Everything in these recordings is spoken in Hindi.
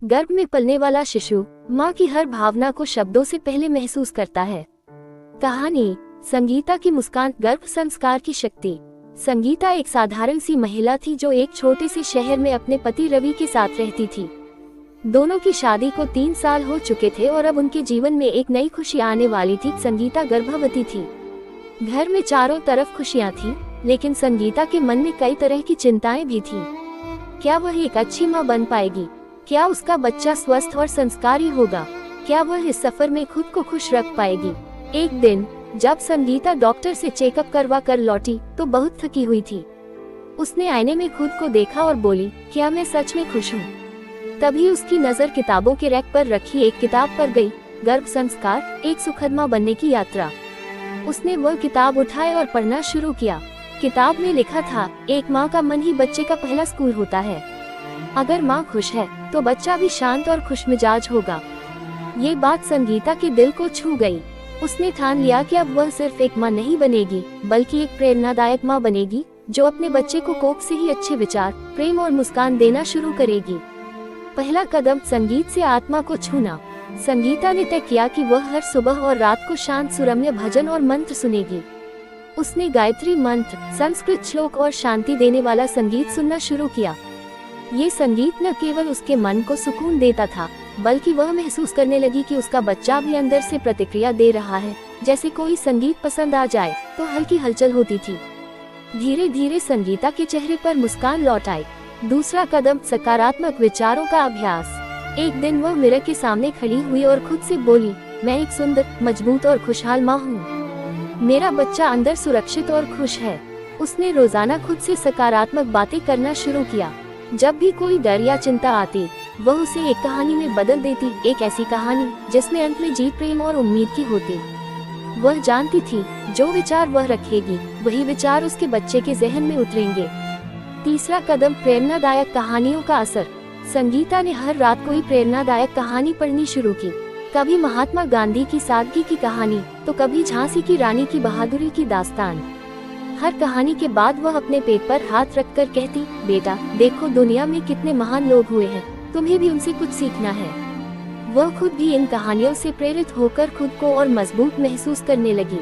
गर्भ में पलने वाला शिशु माँ की हर भावना को शब्दों से पहले महसूस करता है। कहानी संगीता की मुस्कान, गर्भ संस्कार की शक्ति। संगीता एक साधारण सी महिला थी जो एक छोटे से शहर में अपने पति रवि के साथ रहती थी। दोनों की शादी को 3 साल हो चुके थे और अब उनके जीवन में एक नई खुशी आने वाली थी। संगीता गर्भवती थी। घर में चारों तरफ खुशियां थी, लेकिन संगीता के मन में कई तरह की चिंताएं भी थी। क्या वह एक अच्छी माँ बन पाएगी? क्या उसका बच्चा स्वस्थ और संस्कारी होगा? क्या वह इस सफर में खुद को खुश रख पाएगी? एक दिन जब संगीता डॉक्टर से चेकअप करवा कर लौटी तो बहुत थकी हुई थी। उसने आईने में खुद को देखा और बोली, क्या मैं सच में खुश हूँ? तभी उसकी नजर किताबों के रैक पर रखी एक किताब पर गई, गर्भ संस्कार, एक सुखद माँ बनने की यात्रा। उसने वह किताब उठाई और पढ़ना शुरू किया। किताब में लिखा था, एक माँ का मन ही बच्चे का पहला स्कूल होता है। अगर माँ खुश है तो बच्चा भी शांत और खुशमिजाज होगा। ये बात संगीता के दिल को छू गई। उसने ठान लिया कि अब वह सिर्फ एक माँ नहीं बनेगी, बल्कि एक प्रेरणादायक माँ बनेगी, जो अपने बच्चे को कोख से ही अच्छे विचार, प्रेम और मुस्कान देना शुरू करेगी। पहला कदम, संगीत से आत्मा को छूना। संगीता ने तय किया कि वह हर सुबह और रात को शांत सुरम्य भजन और मंत्र सुनेगी। उसने गायत्री मंत्र, संस्कृत श्लोक और शांति देने वाला संगीत सुनना शुरू किया। ये संगीत न केवल उसके मन को सुकून देता था, बल्कि वह महसूस करने लगी कि उसका बच्चा भी अंदर से प्रतिक्रिया दे रहा है। जैसे कोई संगीत पसंद आ जाए तो हल्की हलचल होती थी। धीरे धीरे संगीता के चेहरे पर मुस्कान लौट आई। दूसरा कदम, सकारात्मक विचारों का अभ्यास। एक दिन वह मिरर के सामने खड़ी हुई और खुद से बोली, मैं एक सुंदर, मजबूत और खुशहाल माँ हूँ। मेरा बच्चा अंदर सुरक्षित और खुश है। उसने रोजाना खुद से सकारात्मक बातें करना शुरू किया। जब भी कोई डर या चिंता आती, वह उसे एक कहानी में बदल देती, एक ऐसी कहानी जिसमें अंत में जीत, प्रेम और उम्मीद की होती। वह जानती थी, जो विचार वह रखेगी, वही विचार उसके बच्चे के जहन में उतरेंगे। तीसरा कदम, प्रेरणादायक कहानियों का असर। संगीता ने हर रात कोई प्रेरणादायक कहानी पढ़नी शुरू की। कभी महात्मा गांधी की सादगी की कहानी, तो कभी झांसी की रानी की बहादुरी की दास्तान। हर कहानी के बाद वह अपने पेट पर हाथ रखकर कहती, बेटा देखो, दुनिया में कितने महान लोग हुए हैं, तुम्हें भी उनसे कुछ सीखना है। वह खुद भी इन कहानियों से प्रेरित होकर खुद को और मजबूत महसूस करने लगी।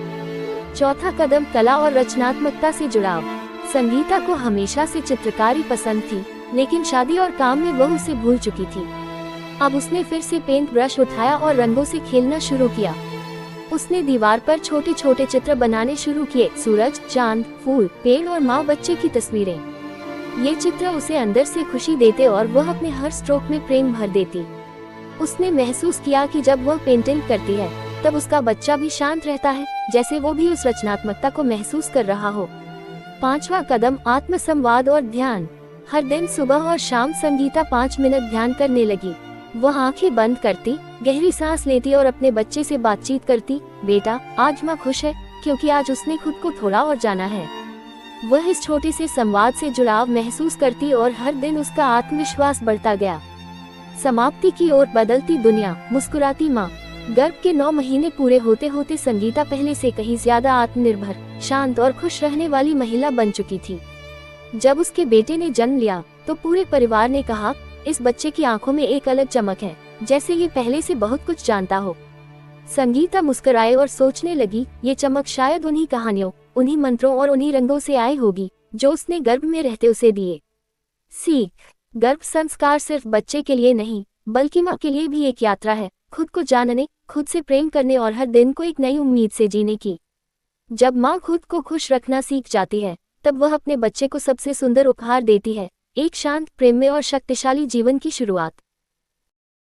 चौथा कदम, कला और रचनात्मकता से जुड़ाव। संगीता को हमेशा से चित्रकारी पसंद थी, लेकिन शादी और काम में वह उसे भूल चुकी थी। अब उसने फिर से पेंट ब्रश उठाया और रंगों से खेलना शुरू किया। उसने दीवार पर छोटे छोटे चित्र बनाने शुरू किए, सूरज, चांद, फूल, पेड़ और माँ बच्चे की तस्वीरें। ये चित्र उसे अंदर से खुशी देते और वह अपने हर स्ट्रोक में प्रेम भर देती। उसने महसूस किया कि जब वह पेंटिंग करती है, तब उसका बच्चा भी शांत रहता है, जैसे वो भी उस रचनात्मकता को महसूस कर रहा हो। पांचवा कदम, आत्मसंवाद और ध्यान। हर दिन सुबह और शाम संगीता 5 मिनट ध्यान करने लगी। वह आंखें बंद करती, गहरी सांस लेती और अपने बच्चे से बातचीत करती, बेटा आज माँ खुश है क्योंकि आज उसने खुद को थोड़ा और जाना है। वह इस छोटे से संवाद से जुड़ाव महसूस करती और हर दिन उसका आत्मविश्वास बढ़ता गया। समाप्ति की ओर बदलती दुनिया, मुस्कुराती माँ। गर्भ के 9 महीने पूरे होते होते संगीता पहले से कहीं ज्यादा आत्मनिर्भर, शांत और खुश रहने वाली महिला बन चुकी थी। जब उसके बेटे ने जन्म लिया तो पूरे परिवार ने कहा, इस बच्चे की आंखों में एक अलग चमक है, जैसे ये पहले से बहुत कुछ जानता हो। संगीता मुस्कुराए और सोचने लगी, ये चमक शायद उन्हीं कहानियों, उन्हीं मंत्रों और उन्हीं रंगों से आई होगी जो उसने गर्भ में रहते उसे दिए। सीख, गर्भ संस्कार सिर्फ बच्चे के लिए नहीं, बल्कि माँ के लिए भी एक यात्रा है, खुद को जानने, खुद से प्रेम करने और हर दिन को एक नई उम्मीद से जीने की। जब माँ खुद को खुश रखना सीख जाती है, तब वह अपने बच्चे को सबसे सुंदर उपहार देती है, एक शांत, प्रेममय और शक्तिशाली जीवन की शुरुआत।